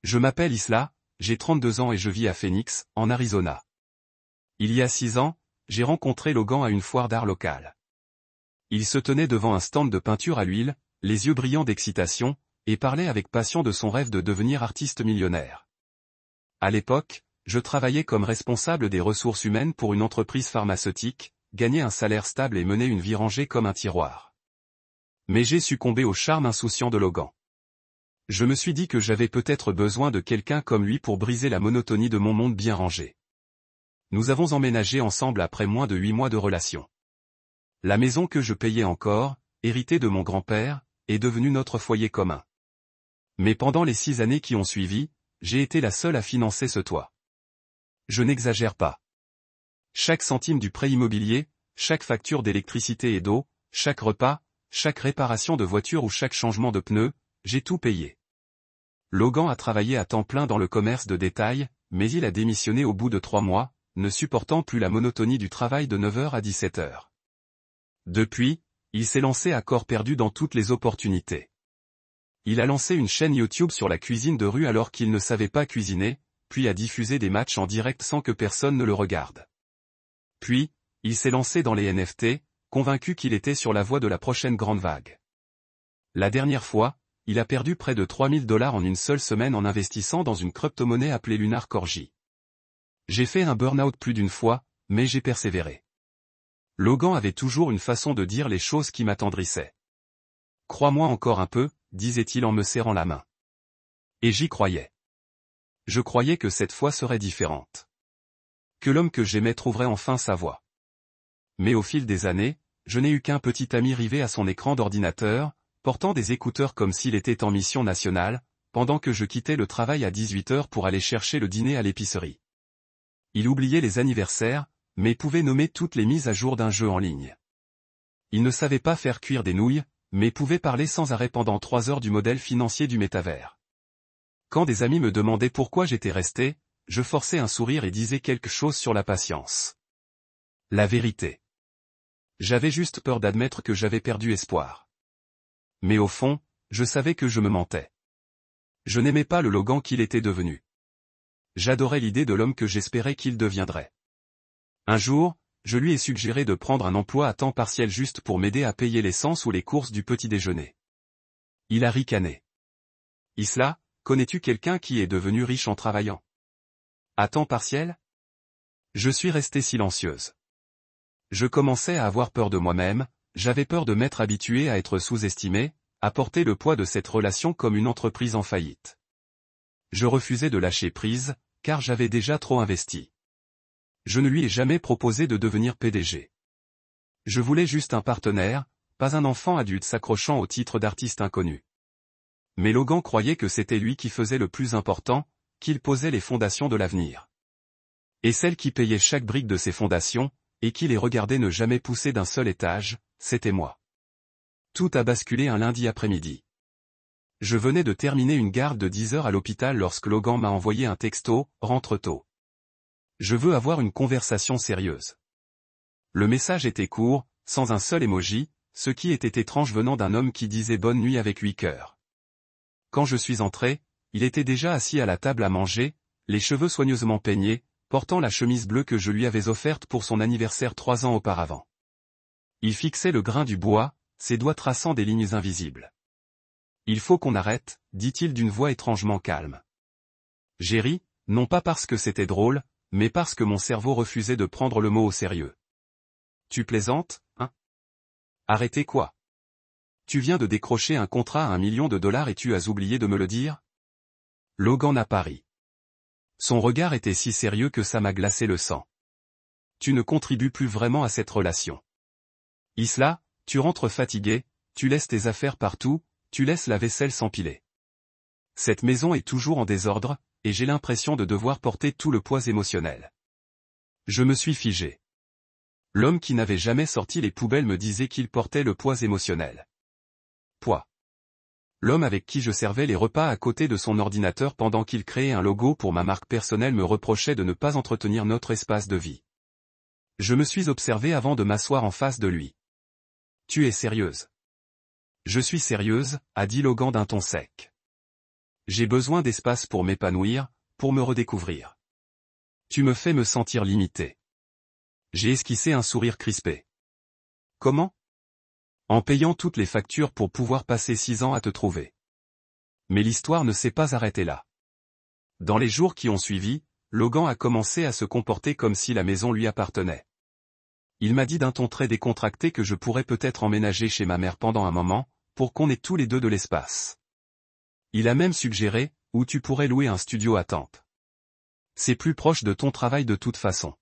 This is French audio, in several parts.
Je m'appelle Isla, j'ai 32 ans et je vis à Phoenix, en Arizona. Il y a 6 ans, j'ai rencontré Logan à une foire d'art locale. Il se tenait devant un stand de peinture à l'huile, les yeux brillants d'excitation, et parlait avec passion de son rêve de devenir artiste millionnaire. À l'époque, je travaillais comme responsable des ressources humaines pour une entreprise pharmaceutique, gagnais un salaire stable et menais une vie rangée comme un tiroir. Mais j'ai succombé au charme insouciant de Logan. Je me suis dit que j'avais peut-être besoin de quelqu'un comme lui pour briser la monotonie de mon monde bien rangé. Nous avons emménagé ensemble après moins de 8 mois de relation. La maison que je payais encore, héritée de mon grand-père, est devenue notre foyer commun. Mais pendant les 6 années qui ont suivi, j'ai été la seule à financer ce toit. Je n'exagère pas. Chaque centime du prêt immobilier, chaque facture d'électricité et d'eau, chaque repas, chaque réparation de voiture ou chaque changement de pneus, j'ai tout payé. Logan a travaillé à temps plein dans le commerce de détail, mais il a démissionné au bout de 3 mois, ne supportant plus la monotonie du travail de 9h à 17h. Depuis, il s'est lancé à corps perdu dans toutes les opportunités. Il a lancé une chaîne YouTube sur la cuisine de rue alors qu'il ne savait pas cuisiner, puis a diffusé des matchs en direct sans que personne ne le regarde. Puis, il s'est lancé dans les NFT, convaincu qu'il était sur la voie de la prochaine grande vague. La dernière fois, il a perdu près de $3000 en une seule semaine en investissant dans une crypto-monnaie appelée Lunar Corgi. J'ai fait un burn-out plus d'une fois, mais j'ai persévéré. Logan avait toujours une façon de dire les choses qui m'attendrissaient. « Crois-moi encore un peu », disait-il en me serrant la main. Et j'y croyais. Je croyais que cette fois serait différente. Que l'homme que j'aimais trouverait enfin sa voie. Mais au fil des années, je n'ai eu qu'un petit ami rivé à son écran d'ordinateur, portant des écouteurs comme s'il était en mission nationale, pendant que je quittais le travail à 18h pour aller chercher le dîner à l'épicerie. Il oubliait les anniversaires, mais pouvait nommer toutes les mises à jour d'un jeu en ligne. Il ne savait pas faire cuire des nouilles, mais pouvait parler sans arrêt pendant 3 heures du modèle financier du métavers. Quand des amis me demandaient pourquoi j'étais resté, je forçais un sourire et disais quelque chose sur la patience. La vérité. J'avais juste peur d'admettre que j'avais perdu espoir. Mais au fond, je savais que je me mentais. Je n'aimais pas le Logan qu'il était devenu. J'adorais l'idée de l'homme que j'espérais qu'il deviendrait. Un jour, je lui ai suggéré de prendre un emploi à temps partiel juste pour m'aider à payer l'essence ou les courses du petit déjeuner. Il a ricané. Isla, connais-tu quelqu'un qui est devenu riche en travaillant? À temps partiel? Je suis restée silencieuse. Je commençais à avoir peur de moi-même, j'avais peur de m'être habitué à être sous-estimé, à porter le poids de cette relation comme une entreprise en faillite. Je refusais de lâcher prise, car j'avais déjà trop investi. Je ne lui ai jamais proposé de devenir PDG. Je voulais juste un partenaire, pas un enfant adulte s'accrochant au titre d'artiste inconnu. Mais Logan croyait que c'était lui qui faisait le plus important, qu'il posait les fondations de l'avenir. Et celle qui payait chaque brique de ces fondations, et qui les regardait ne jamais pousser d'un seul étage, c'était moi. Tout a basculé un lundi après-midi. Je venais de terminer une garde de 10 heures à l'hôpital lorsque Logan m'a envoyé un texto, « Rentre tôt. Je veux avoir une conversation sérieuse. » Le message était court, sans un seul emoji, ce qui était étrange venant d'un homme qui disait bonne nuit avec 8 cœurs. Quand je suis entré, il était déjà assis à la table à manger, les cheveux soigneusement peignés, portant la chemise bleue que je lui avais offerte pour son anniversaire 3 ans auparavant. Il fixait le grain du bois, ses doigts traçant des lignes invisibles. « Il faut qu'on arrête », dit-il d'une voix étrangement calme. J'ai ri, non pas parce que c'était drôle, mais parce que mon cerveau refusait de prendre le mot au sérieux. « Tu plaisantes, hein? Arrêtez quoi? Tu viens de décrocher un contrat à $1 million et tu as oublié de me le dire? » Logan n'a pas ri. Son regard était si sérieux que ça m'a glacé le sang. « Tu ne contribues plus vraiment à cette relation. Isla, tu rentres fatigué, tu laisses tes affaires partout, tu laisses la vaisselle s'empiler. Cette maison est toujours en désordre, et j'ai l'impression de devoir porter tout le poids émotionnel. » Je me suis figé. L'homme qui n'avait jamais sorti les poubelles me disait qu'il portait le poids émotionnel. Poids. L'homme avec qui je servais les repas à côté de son ordinateur pendant qu'il créait un logo pour ma marque personnelle me reprochait de ne pas entretenir notre espace de vie. Je me suis observé avant de m'asseoir en face de lui. « Tu es sérieuse? » « Je suis sérieuse », a dit Logan d'un ton sec. J'ai besoin d'espace pour m'épanouir, pour me redécouvrir. Tu me fais me sentir limité. J'ai esquissé un sourire crispé. Comment? En payant toutes les factures pour pouvoir passer 6 ans à te trouver. Mais l'histoire ne s'est pas arrêtée là. Dans les jours qui ont suivi, Logan a commencé à se comporter comme si la maison lui appartenait. Il m'a dit d'un ton très décontracté que je pourrais peut-être emménager chez ma mère pendant un moment, pour qu'on ait tous les deux de l'espace. Il a même suggéré, où tu pourrais louer un studio à Tampa. C'est plus proche de ton travail de toute façon.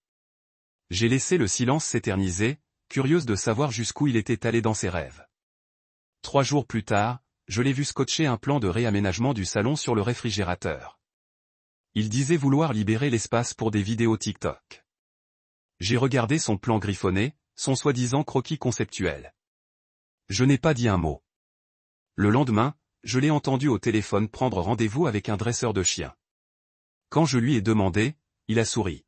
J'ai laissé le silence s'éterniser, curieuse de savoir jusqu'où il était allé dans ses rêves. 3 jours plus tard, je l'ai vu scotcher un plan de réaménagement du salon sur le réfrigérateur. Il disait vouloir libérer l'espace pour des vidéos TikTok. J'ai regardé son plan griffonné, son soi-disant croquis conceptuel. Je n'ai pas dit un mot. Le lendemain, je l'ai entendu au téléphone prendre rendez-vous avec un dresseur de chiens. Quand je lui ai demandé, il a souri.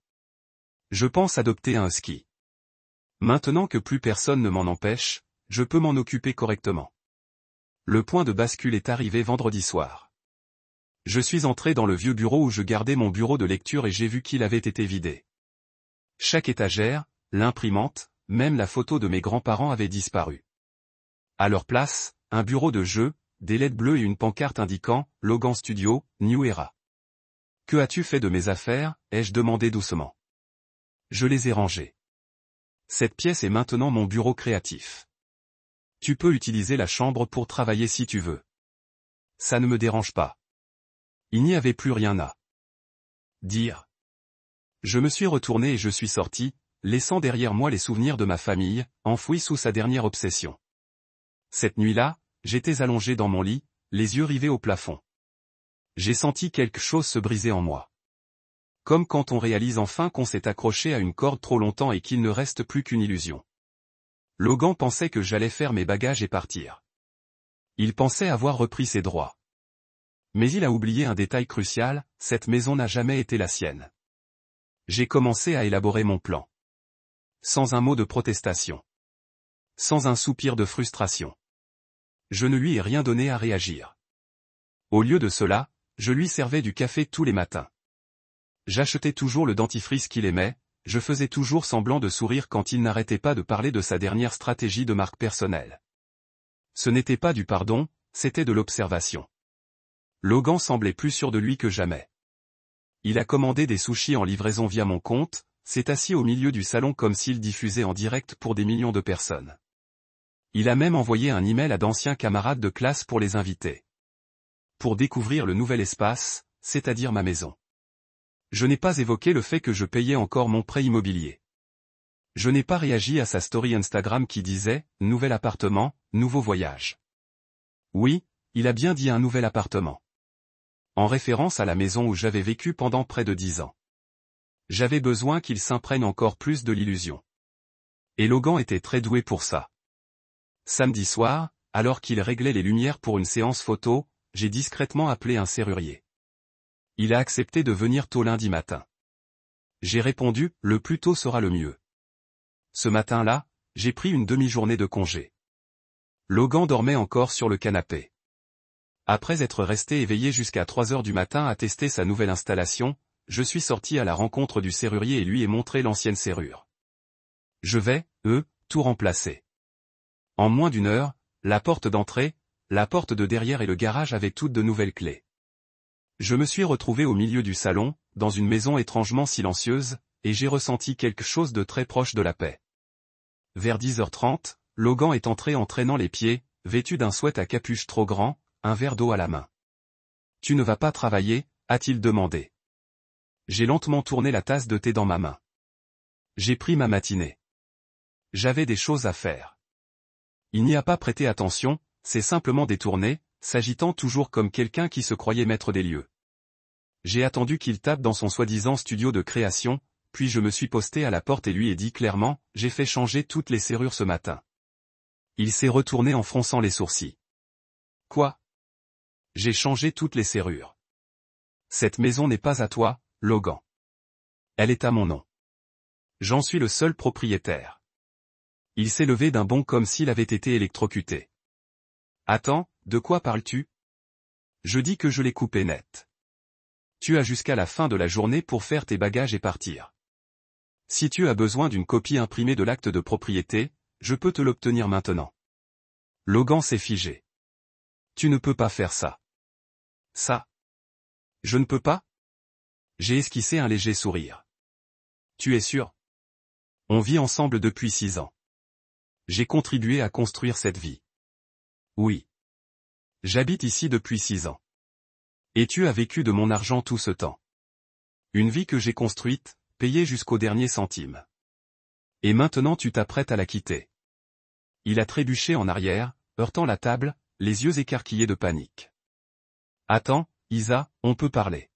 Je pense adopter un husky. Maintenant que plus personne ne m'en empêche, je peux m'en occuper correctement. Le point de bascule est arrivé vendredi soir. Je suis entré dans le vieux bureau où je gardais mon bureau de lecture et j'ai vu qu'il avait été vidé. Chaque étagère, l'imprimante, même la photo de mes grands-parents avaient disparu. À leur place, un bureau de jeu, des LED bleues et une pancarte indiquant « Logan Studio, New Era ». « Que as-tu fait de mes affaires ?» ai-je demandé doucement. Je les ai rangées. Cette pièce est maintenant mon bureau créatif. Tu peux utiliser la chambre pour travailler si tu veux. Ça ne me dérange pas. Il n'y avait plus rien à dire. Je me suis retourné et je suis sorti, laissant derrière moi les souvenirs de ma famille, enfouis sous sa dernière obsession. Cette nuit-là, j'étais allongé dans mon lit, les yeux rivés au plafond. J'ai senti quelque chose se briser en moi. Comme quand on réalise enfin qu'on s'est accroché à une corde trop longtemps et qu'il ne reste plus qu'une illusion. Logan pensait que j'allais faire mes bagages et partir. Il pensait avoir repris ses droits. Mais il a oublié un détail crucial, cette maison n'a jamais été la sienne. J'ai commencé à élaborer mon plan. Sans un mot de protestation. Sans un soupir de frustration. Je ne lui ai rien donné à réagir. Au lieu de cela, je lui servais du café tous les matins. J'achetais toujours le dentifrice qu'il aimait, je faisais toujours semblant de sourire quand il n'arrêtait pas de parler de sa dernière stratégie de marque personnelle. Ce n'était pas du pardon, c'était de l'observation. Logan semblait plus sûr de lui que jamais. Il a commandé des sushis en livraison via mon compte, s'est assis au milieu du salon comme s'il diffusait en direct pour des millions de personnes. Il a même envoyé un email à d'anciens camarades de classe pour les inviter. Pour découvrir le nouvel espace, c'est-à-dire ma maison. Je n'ai pas évoqué le fait que je payais encore mon prêt immobilier. Je n'ai pas réagi à sa story Instagram qui disait « Nouvel appartement, nouveau voyage ». Oui, il a bien dit un nouvel appartement. En référence à la maison où j'avais vécu pendant près de 10 ans. J'avais besoin qu'il s'imprègne encore plus de l'illusion. Et Logan était très doué pour ça. Samedi soir, alors qu'il réglait les lumières pour une séance photo, j'ai discrètement appelé un serrurier. Il a accepté de venir tôt lundi matin. J'ai répondu, le plus tôt sera le mieux. Ce matin-là, j'ai pris une demi-journée de congé. Logan dormait encore sur le canapé. Après être resté éveillé jusqu'à 3 heures du matin à tester sa nouvelle installation, je suis sorti à la rencontre du serrurier et lui ai montré l'ancienne serrure. Je vais, tout remplacer. En moins d'1 heure, la porte d'entrée, la porte de derrière et le garage avaient toutes de nouvelles clés. Je me suis retrouvé au milieu du salon, dans une maison étrangement silencieuse, et j'ai ressenti quelque chose de très proche de la paix. Vers 10h30, Logan est entré en traînant les pieds, vêtu d'un sweat à capuche trop grand, un verre d'eau à la main. « Tu ne vas pas travailler ?» a-t-il demandé. J'ai lentement tourné la tasse de thé dans ma main. J'ai pris ma matinée. J'avais des choses à faire. Il n'y a pas prêté attention, s'est simplement détourné, s'agitant toujours comme quelqu'un qui se croyait maître des lieux. J'ai attendu qu'il tape dans son soi-disant studio de création, puis je me suis posté à la porte et lui ai dit clairement, « J'ai fait changer toutes les serrures ce matin. » Il s'est retourné en fronçant les sourcils. « Quoi ? J'ai changé toutes les serrures. Cette maison n'est pas à toi, Logan. Elle est à mon nom. J'en suis le seul propriétaire. » Il s'est levé d'un bond comme s'il avait été électrocuté. « Attends, de quoi parles-tu ? Je dis que je l'ai coupé net. Tu as jusqu'à la fin de la journée pour faire tes bagages et partir. Si tu as besoin d'une copie imprimée de l'acte de propriété, je peux te l'obtenir maintenant. Logan s'est figé. Tu ne peux pas faire ça. Ça. Je ne peux pas? J'ai esquissé un léger sourire. Tu es sûr? On vit ensemble depuis 6 ans. J'ai contribué à construire cette vie. Oui. J'habite ici depuis 6 ans. Et tu as vécu de mon argent tout ce temps. Une vie que j'ai construite, payée jusqu'au dernier centime. Et maintenant tu t'apprêtes à la quitter. Il a trébuché en arrière, heurtant la table, les yeux écarquillés de panique. Attends, Isa, on peut parler.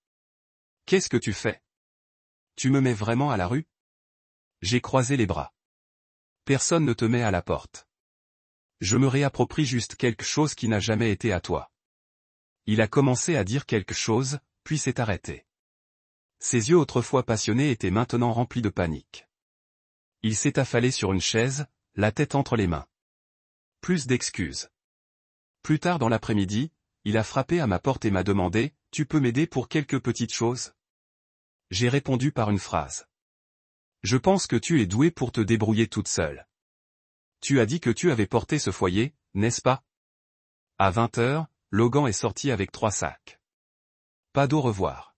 Qu'est-ce que tu fais? Tu me mets vraiment à la rue? J'ai croisé les bras. Personne ne te met à la porte. Je me réapproprie juste quelque chose qui n'a jamais été à toi. Il a commencé à dire quelque chose, puis s'est arrêté. Ses yeux autrefois passionnés étaient maintenant remplis de panique. Il s'est affalé sur une chaise, la tête entre les mains. Plus d'excuses. Plus tard dans l'après-midi, il a frappé à ma porte et m'a demandé, « Tu peux m'aider pour quelques petites choses ?» J'ai répondu par une phrase. « Je pense que tu es douée pour te débrouiller toute seule. Tu as dit que tu avais porté ce foyer, n'est-ce pas ?» À 20h, Logan est sorti avec 3 sacs. Pas d'au revoir.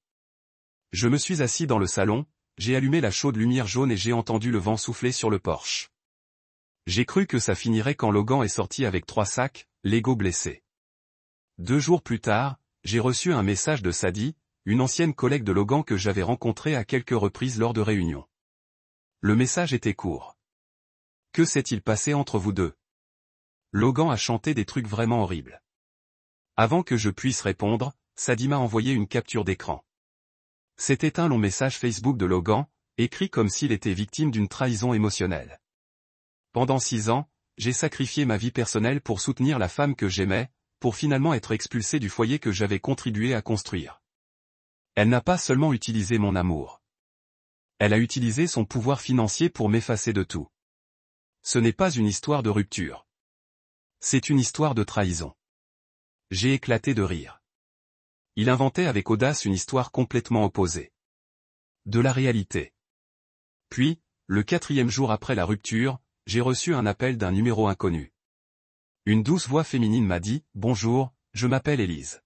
Je me suis assis dans le salon, j'ai allumé la chaude lumière jaune et j'ai entendu le vent souffler sur le porche. J'ai cru que ça finirait quand Logan est sorti avec 3 sacs, l'ego blessé. 2 jours plus tard, j'ai reçu un message de Sadie, une ancienne collègue de Logan que j'avais rencontrée à quelques reprises lors de réunions. Le message était court. Que s'est-il passé entre vous deux? Logan a chanté des trucs vraiment horribles. Avant que je puisse répondre, Sadie m'a envoyé une capture d'écran. C'était un long message Facebook de Logan, écrit comme s'il était victime d'une trahison émotionnelle. Pendant 6 ans, j'ai sacrifié ma vie personnelle pour soutenir la femme que j'aimais, pour finalement être expulsé du foyer que j'avais contribué à construire. Elle n'a pas seulement utilisé mon amour. Elle a utilisé son pouvoir financier pour m'effacer de tout. Ce n'est pas une histoire de rupture. C'est une histoire de trahison. J'ai éclaté de rire. Il inventait avec audace une histoire complètement opposée. De la réalité. Puis, le 4e jour après la rupture, j'ai reçu un appel d'un numéro inconnu. Une douce voix féminine m'a dit « Bonjour, je m'appelle Élise. »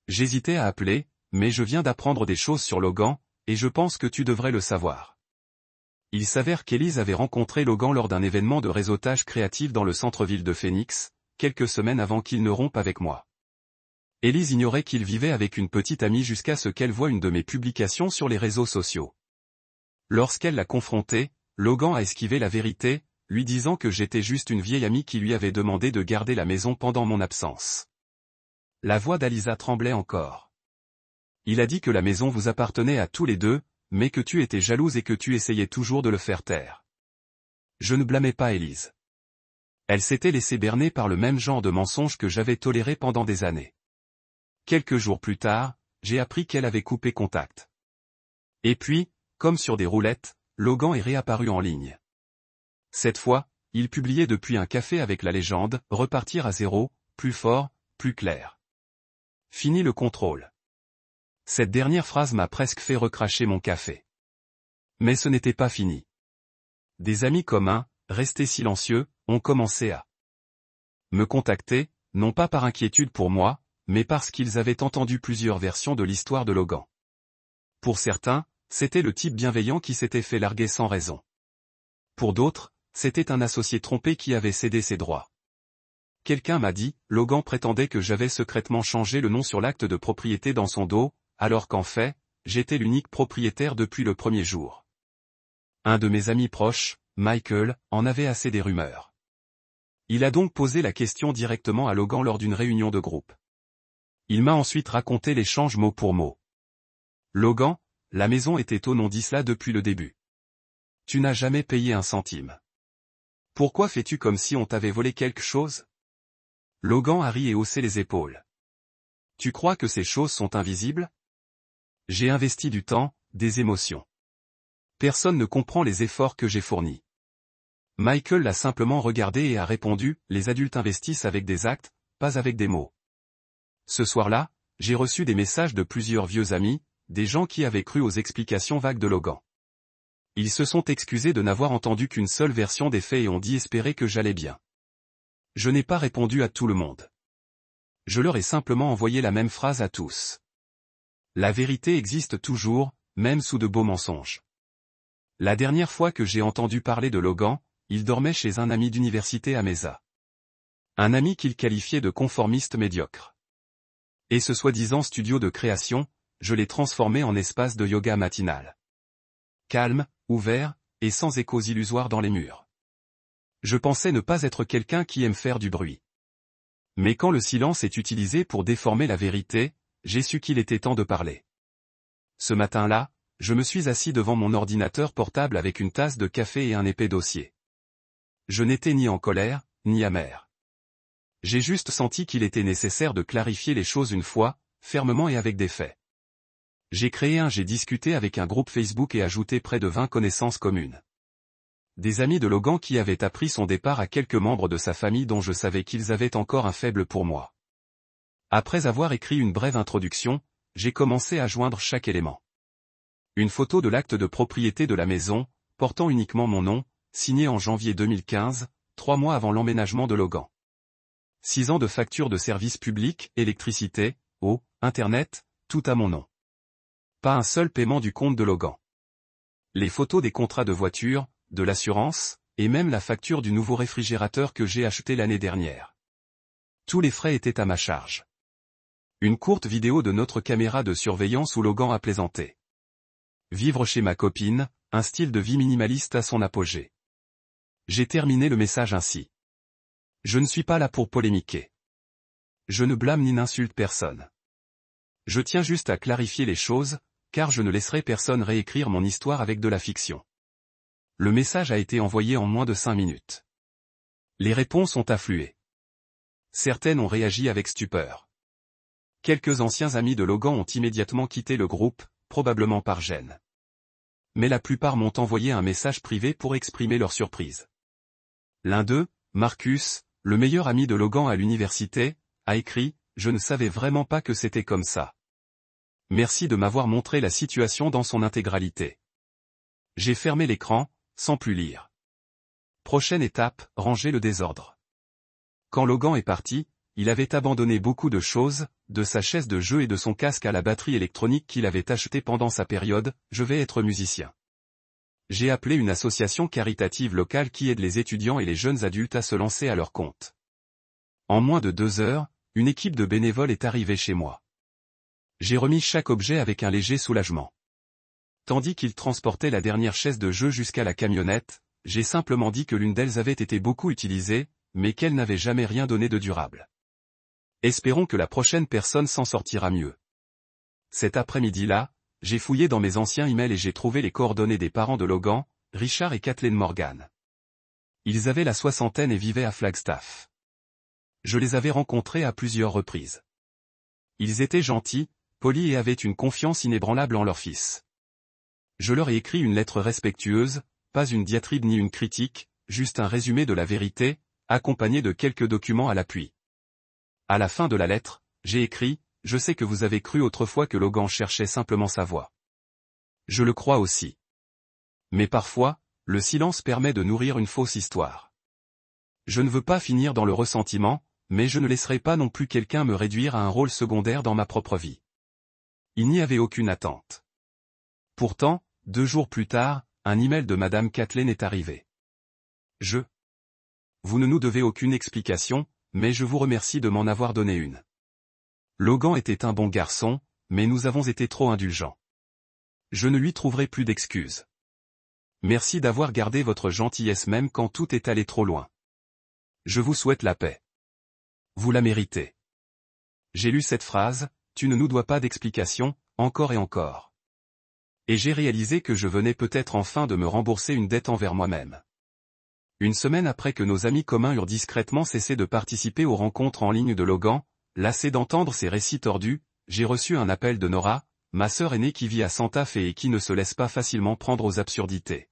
J'hésitais à appeler, mais je viens d'apprendre des choses sur Logan, et je pense que tu devrais le savoir. Il s'avère qu'Élise avait rencontré Logan lors d'un événement de réseautage créatif dans le centre-ville de Phoenix, quelques semaines avant qu'il ne rompe avec moi. Élise ignorait qu'il vivait avec une petite amie jusqu'à ce qu'elle voie une de mes publications sur les réseaux sociaux. Lorsqu'elle l'a confronté, Logan a esquivé la vérité, lui disant que j'étais juste une vieille amie qui lui avait demandé de garder la maison pendant mon absence. La voix d'Alisa tremblait encore. Il a dit que la maison vous appartenait à tous les deux, mais que tu étais jalouse et que tu essayais toujours de le faire taire. Je ne blâmais pas Élise. Elle s'était laissée berner par le même genre de mensonges que j'avais toléré pendant des années. Quelques jours plus tard, j'ai appris qu'elle avait coupé contact. Et puis, comme sur des roulettes, Logan est réapparu en ligne. Cette fois, il publiait depuis un café avec la légende « Repartir à zéro, plus fort, plus clair. » Fini le contrôle. Cette dernière phrase m'a presque fait recracher mon café. Mais ce n'était pas fini. Des amis communs, restés silencieux, ont commencé à me contacter, non pas par inquiétude pour moi, mais parce qu'ils avaient entendu plusieurs versions de l'histoire de Logan. Pour certains, c'était le type bienveillant qui s'était fait larguer sans raison. Pour d'autres, c'était un associé trompé qui avait cédé ses droits. Quelqu'un m'a dit, Logan prétendait que j'avais secrètement changé le nom sur l'acte de propriété dans son dos, alors qu'en fait, j'étais l'unique propriétaire depuis le premier jour. Un de mes amis proches, Michael, en avait assez des rumeurs. Il a donc posé la question directement à Logan lors d'une réunion de groupe. Il m'a ensuite raconté l'échange mot pour mot. Logan, la maison était au nom d'Isla depuis le début. Tu n'as jamais payé un centime. Pourquoi fais-tu comme si on t'avait volé quelque chose? Logan a ri et haussé les épaules. Tu crois que ces choses sont invisibles? J'ai investi du temps, des émotions. Personne ne comprend les efforts que j'ai fournis. Michael l'a simplement regardé et a répondu, les adultes investissent avec des actes, pas avec des mots. Ce soir-là, j'ai reçu des messages de plusieurs vieux amis, des gens qui avaient cru aux explications vagues de Logan. Ils se sont excusés de n'avoir entendu qu'une seule version des faits et ont dit espérer que j'allais bien. Je n'ai pas répondu à tout le monde. Je leur ai simplement envoyé la même phrase à tous. La vérité existe toujours, même sous de beaux mensonges. La dernière fois que j'ai entendu parler de Logan, il dormait chez un ami d'université à Mesa. Un ami qu'il qualifiait de conformiste médiocre. Et ce soi-disant studio de création, je l'ai transformé en espace de yoga matinal. Calme, ouvert, et sans échos illusoires dans les murs. Je pensais ne pas être quelqu'un qui aime faire du bruit. Mais quand le silence est utilisé pour déformer la vérité, j'ai su qu'il était temps de parler. Ce matin-là, je me suis assis devant mon ordinateur portable avec une tasse de café et un épais dossier. Je n'étais ni en colère, ni amer. J'ai juste senti qu'il était nécessaire de clarifier les choses une fois, fermement et avec des faits. J'ai discuté avec un groupe Facebook et ajouté près de 20 connaissances communes. Des amis de Logan qui avaient appris son départ à quelques membres de sa famille dont je savais qu'ils avaient encore un faible pour moi. Après avoir écrit une brève introduction, j'ai commencé à joindre chaque élément. Une photo de l'acte de propriété de la maison, portant uniquement mon nom, signé en janvier 2015, 3 mois avant l'emménagement de Logan. 6 ans de factures de services publics, électricité, eau, internet, tout à mon nom. Pas un seul paiement du compte de Logan. Les photos des contrats de voiture, de l'assurance, et même la facture du nouveau réfrigérateur que j'ai acheté l'année dernière. Tous les frais étaient à ma charge. Une courte vidéo de notre caméra de surveillance où Logan a plaisanté. Vivre chez ma copine, un style de vie minimaliste à son apogée. J'ai terminé le message ainsi. Je ne suis pas là pour polémiquer. Je ne blâme ni n'insulte personne. Je tiens juste à clarifier les choses, car je ne laisserai personne réécrire mon histoire avec de la fiction. Le message a été envoyé en moins de 5 minutes. Les réponses ont afflué. Certaines ont réagi avec stupeur. Quelques anciens amis de Logan ont immédiatement quitté le groupe, probablement par gêne. Mais la plupart m'ont envoyé un message privé pour exprimer leur surprise. L'un d'eux, Marcus, le meilleur ami de Logan à l'université, a écrit « Je ne savais vraiment pas que c'était comme ça. Merci de m'avoir montré la situation dans son intégralité. » J'ai fermé l'écran, sans plus lire. Prochaine étape, ranger le désordre. Quand Logan est parti, il avait abandonné beaucoup de choses, de sa chaise de jeu et de son casque à la batterie électronique qu'il avait acheté pendant sa période « Je vais être musicien ». J'ai appelé une association caritative locale qui aide les étudiants et les jeunes adultes à se lancer à leur compte. En moins de 2 heures, une équipe de bénévoles est arrivée chez moi. J'ai remis chaque objet avec un léger soulagement. Tandis qu'ils transportaient la dernière chaise de jeu jusqu'à la camionnette, j'ai simplement dit que l'une d'elles avait été beaucoup utilisée, mais qu'elle n'avait jamais rien donné de durable. Espérons que la prochaine personne s'en sortira mieux. Cet après-midi-là, j'ai fouillé dans mes anciens emails et j'ai trouvé les coordonnées des parents de Logan, Richard et Kathleen Morgan. Ils avaient la soixantaine et vivaient à Flagstaff. Je les avais rencontrés à plusieurs reprises. Ils étaient gentils, polis et avaient une confiance inébranlable en leur fils. Je leur ai écrit une lettre respectueuse, pas une diatribe ni une critique, juste un résumé de la vérité, accompagné de quelques documents à l'appui. À la fin de la lettre, j'ai écrit « Je sais que vous avez cru autrefois que Logan cherchait simplement sa voix. Je le crois aussi. Mais parfois, le silence permet de nourrir une fausse histoire. Je ne veux pas finir dans le ressentiment, mais je ne laisserai pas non plus quelqu'un me réduire à un rôle secondaire dans ma propre vie. » Il n'y avait aucune attente. Pourtant, 2 jours plus tard, un email de Madame Kathleen est arrivé. Vous ne nous devez aucune explication, mais je vous remercie de m'en avoir donné une. Logan était un bon garçon, mais nous avons été trop indulgents. Je ne lui trouverai plus d'excuses. Merci d'avoir gardé votre gentillesse même quand tout est allé trop loin. Je vous souhaite la paix. Vous la méritez. J'ai lu cette phrase, tu ne nous dois pas d'explication, encore et encore. Et j'ai réalisé que je venais peut-être enfin de me rembourser une dette envers moi-même. Une semaine après que nos amis communs eurent discrètement cessé de participer aux rencontres en ligne de Logan, lassé d'entendre ces récits tordus, j'ai reçu un appel de Nora, ma sœur aînée qui vit à Santa Fe et qui ne se laisse pas facilement prendre aux absurdités.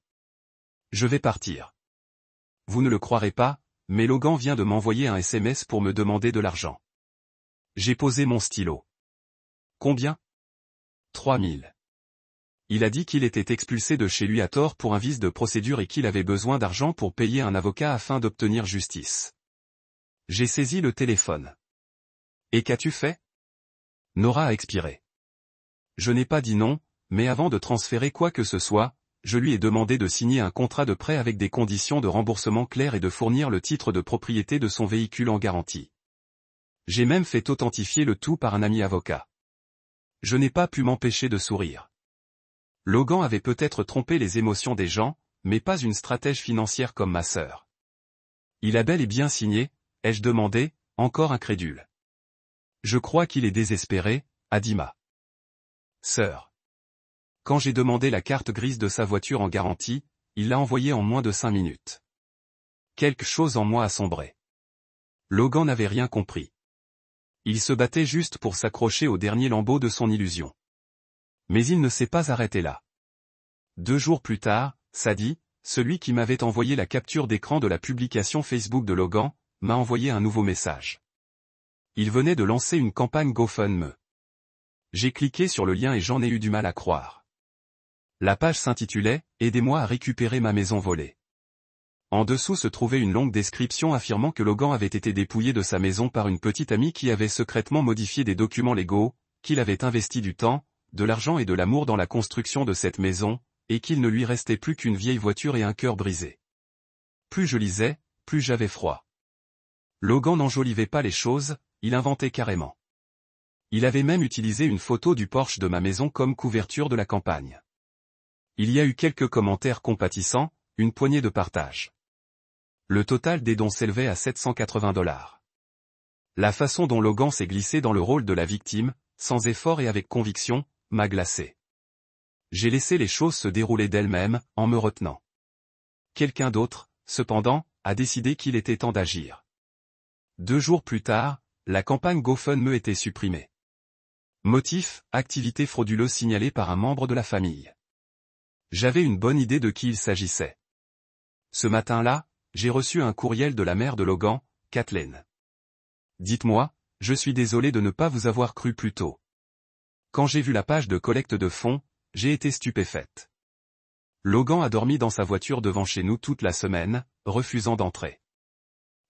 Je vais partir. Vous ne le croirez pas, mais Logan vient de m'envoyer un SMS pour me demander de l'argent. J'ai posé mon stylo. Combien? 3000. Il a dit qu'il était expulsé de chez lui à tort pour un vice de procédure et qu'il avait besoin d'argent pour payer un avocat afin d'obtenir justice. J'ai saisi le téléphone. Et qu'as-tu fait? Nora a expiré. Je n'ai pas dit non, mais avant de transférer quoi que ce soit, je lui ai demandé de signer un contrat de prêt avec des conditions de remboursement claires et de fournir le titre de propriété de son véhicule en garantie. J'ai même fait authentifier le tout par un ami avocat. Je n'ai pas pu m'empêcher de sourire. Logan avait peut-être trompé les émotions des gens, mais pas une stratège financière comme ma sœur. Il a bel et bien signé, ai-je demandé, encore incrédule. Je crois qu'il est désespéré, a dit ma sœur. Quand j'ai demandé la carte grise de sa voiture en garantie, il l'a envoyée en moins de 5 minutes. Quelque chose en moi a sombré. Logan n'avait rien compris. Il se battait juste pour s'accrocher au dernier lambeau de son illusion. Mais il ne s'est pas arrêté là. 2 jours plus tard, Sadi, celui qui m'avait envoyé la capture d'écran de la publication Facebook de Logan, m'a envoyé un nouveau message. Il venait de lancer une campagne GoFundMe. J'ai cliqué sur le lien et j'en ai eu du mal à croire. La page s'intitulait « Aidez-moi à récupérer ma maison volée ». En dessous se trouvait une longue description affirmant que Logan avait été dépouillé de sa maison par une petite amie qui avait secrètement modifié des documents légaux, qu'il avait investi du temps, de l'argent et de l'amour dans la construction de cette maison, et qu'il ne lui restait plus qu'une vieille voiture et un cœur brisé. Plus je lisais, plus j'avais froid. Logan n'enjolivait pas les choses, il inventait carrément. Il avait même utilisé une photo du porche de ma maison comme couverture de la campagne. Il y a eu quelques commentaires compatissants, une poignée de partages. Le total des dons s'élevait à $780. La façon dont Logan s'est glissé dans le rôle de la victime, sans effort et avec conviction, m'a glacé. J'ai laissé les choses se dérouler d'elles-mêmes, en me retenant. Quelqu'un d'autre, cependant, a décidé qu'il était temps d'agir. 2 jours plus tard, la campagne GoFundMe était supprimée. Motif, activité frauduleuse signalée par un membre de la famille. J'avais une bonne idée de qui il s'agissait. Ce matin-là, j'ai reçu un courriel de la mère de Logan, Kathleen. Dites-moi, je suis désolé de ne pas vous avoir cru plus tôt. Quand j'ai vu la page de collecte de fonds, j'ai été stupéfaite. Logan a dormi dans sa voiture devant chez nous toute la semaine, refusant d'entrer.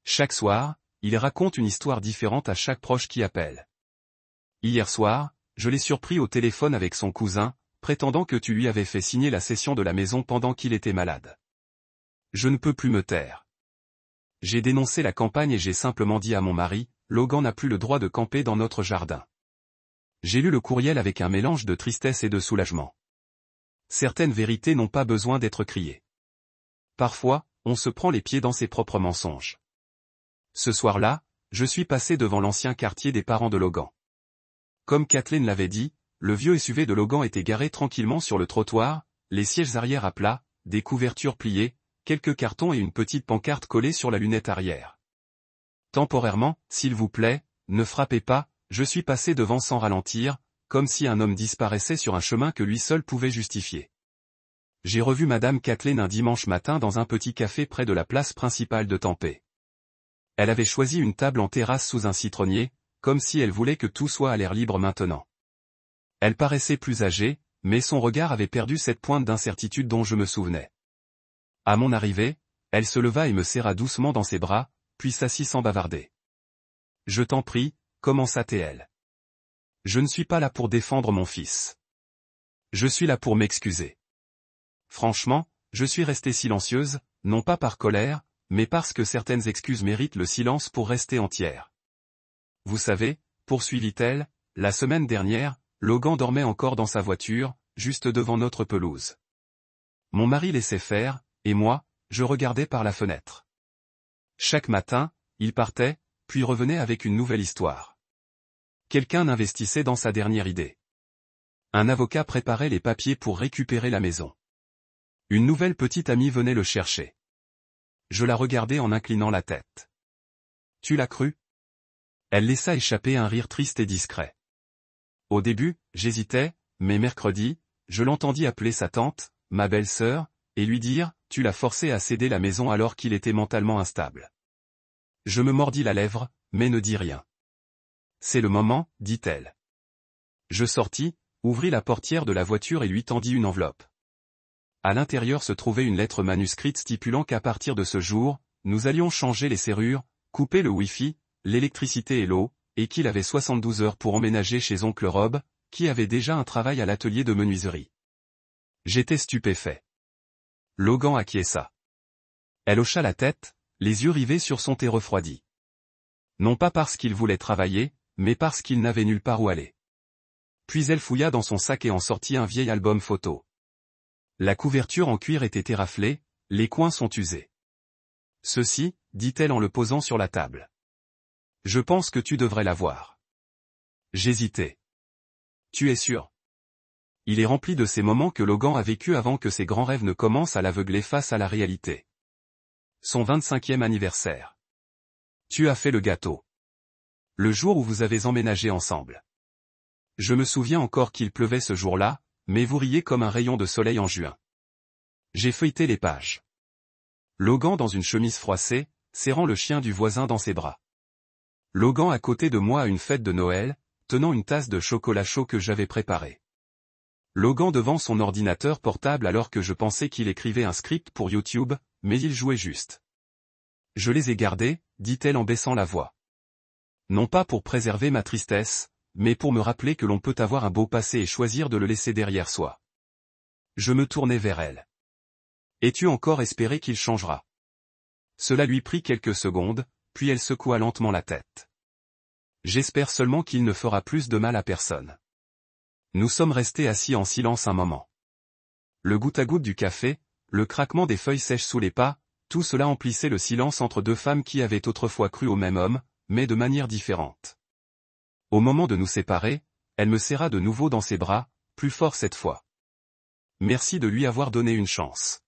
Chaque soir, il raconte une histoire différente à chaque proche qui appelle. Hier soir, je l'ai surpris au téléphone avec son cousin, prétendant que tu lui avais fait signer la cession de la maison pendant qu'il était malade. Je ne peux plus me taire. J'ai dénoncé la campagne et j'ai simplement dit à mon mari, Logan n'a plus le droit de camper dans notre jardin. J'ai lu le courriel avec un mélange de tristesse et de soulagement. Certaines vérités n'ont pas besoin d'être criées. Parfois, on se prend les pieds dans ses propres mensonges. Ce soir-là, je suis passé devant l'ancien quartier des parents de Logan. Comme Kathleen l'avait dit, le vieux SUV de Logan était garé tranquillement sur le trottoir, les sièges arrière à plat, des couvertures pliées, quelques cartons et une petite pancarte collée sur la lunette arrière. Temporairement, s'il vous plaît, ne frappez pas, je suis passé devant sans ralentir, comme si un homme disparaissait sur un chemin que lui seul pouvait justifier. J'ai revu Madame Kathleen un dimanche matin dans un petit café près de la place principale de Tampere. Elle avait choisi une table en terrasse sous un citronnier, comme si elle voulait que tout soit à l'air libre maintenant. Elle paraissait plus âgée, mais son regard avait perdu cette pointe d'incertitude dont je me souvenais. À mon arrivée, elle se leva et me serra doucement dans ses bras, puis s'assit sans bavarder. « Je t'en prie », commença-t-elle. « Je ne suis pas là pour défendre mon fils. Je suis là pour m'excuser. Franchement, je suis restée silencieuse, non pas par colère, mais parce que certaines excuses méritent le silence pour rester entières. Vous savez, poursuivit-elle, la semaine dernière, Logan dormait encore dans sa voiture, juste devant notre pelouse. Mon mari laissait faire, et moi, je regardais par la fenêtre. Chaque matin, il partait, puis revenait avec une nouvelle histoire. Quelqu'un investissait dans sa dernière idée. Un avocat préparait les papiers pour récupérer la maison. Une nouvelle petite amie venait le chercher. Je la regardais en inclinant la tête. Tu l'as cru? Elle laissa échapper un rire triste et discret. Au début, j'hésitais, mais mercredi, je l'entendis appeler sa tante, ma belle-sœur, et lui dire, tu l'as forcé à céder la maison alors qu'il était mentalement instable. Je me mordis la lèvre, mais ne dis rien. c'est le moment, dit-elle. Je sortis, ouvris la portière de la voiture et lui tendis une enveloppe. À l'intérieur se trouvait une lettre manuscrite stipulant qu'à partir de ce jour, nous allions changer les serrures, couper le Wi-Fi, l'électricité et l'eau, et qu'il avait 72 heures pour emménager chez oncle Rob, qui avait déjà un travail à l'atelier de menuiserie. J'étais stupéfait. Logan acquiesça. Elle hocha la tête, les yeux rivés sur son thé refroidi. Non pas parce qu'il voulait travailler, mais parce qu'il n'avait nulle part où aller. Puis elle fouilla dans son sac et en sortit un vieil album photo. La couverture en cuir était éraflée, les coins sont usés. Ceci, dit-elle en le posant sur la table. Je pense que tu devrais l'avoir. J'hésitais. Tu es sûr? Il est rempli de ces moments que Logan a vécu avant que ses grands rêves ne commencent à l'aveugler face à la réalité. Son 25e anniversaire. Tu as fait le gâteau. Le jour où vous avez emménagé ensemble. Je me souviens encore qu'il pleuvait ce jour-là, mais vous riez comme un rayon de soleil en juin. J'ai feuilleté les pages. Logan dans une chemise froissée, serrant le chien du voisin dans ses bras. Logan à côté de moi à une fête de Noël, tenant une tasse de chocolat chaud que j'avais préparée. Logan devant son ordinateur portable alors que je pensais qu'il écrivait un script pour YouTube, mais il jouait juste. Je les ai gardés, dit-elle en baissant la voix. Non pas pour préserver ma tristesse, mais pour me rappeler que l'on peut avoir un beau passé et choisir de le laisser derrière soi. Je me tournai vers elle. Es-tu encore espéré qu'il changera? Cela lui prit quelques secondes, puis elle secoua lentement la tête. J'espère seulement qu'il ne fera plus de mal à personne. Nous sommes restés assis en silence un moment. Le goutte-à-goutte du café, le craquement des feuilles sèches sous les pas, tout cela emplissait le silence entre deux femmes qui avaient autrefois cru au même homme, mais de manière différente. Au moment de nous séparer, elle me serra de nouveau dans ses bras, plus fort cette fois. Merci de lui avoir donné une chance.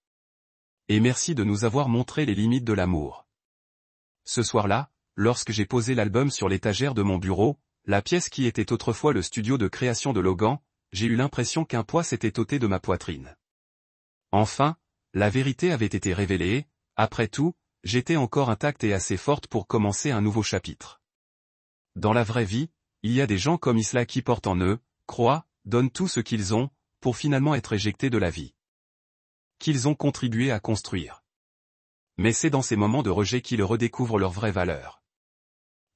Et merci de nous avoir montré les limites de l'amour. Ce soir-là, lorsque j'ai posé l'album sur l'étagère de mon bureau, la pièce qui était autrefois le studio de création de Logan, j'ai eu l'impression qu'un poids s'était ôté de ma poitrine. Enfin, la vérité avait été révélée, après tout, j'étais encore intacte et assez forte pour commencer un nouveau chapitre. Dans la vraie vie, il y a des gens comme Isla qui portent en eux, croient, donnent tout ce qu'ils ont, pour finalement être éjectés de la vie qu'ils ont contribué à construire. Mais c'est dans ces moments de rejet qu'ils redécouvrent leur vraie valeur.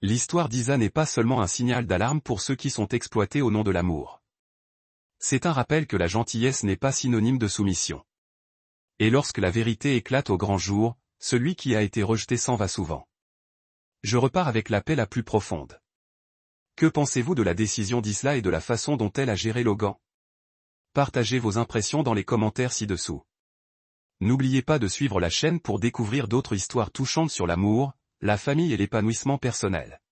L'histoire d'Isa n'est pas seulement un signal d'alarme pour ceux qui sont exploités au nom de l'amour. C'est un rappel que la gentillesse n'est pas synonyme de soumission. Et lorsque la vérité éclate au grand jour, celui qui a été rejeté s'en va souvent. Je repars avec la paix la plus profonde. Que pensez-vous de la décision d'Isla et de la façon dont elle a géré Logan? Partagez vos impressions dans les commentaires ci-dessous. N'oubliez pas de suivre la chaîne pour découvrir d'autres histoires touchantes sur l'amour, la famille et l'épanouissement personnel.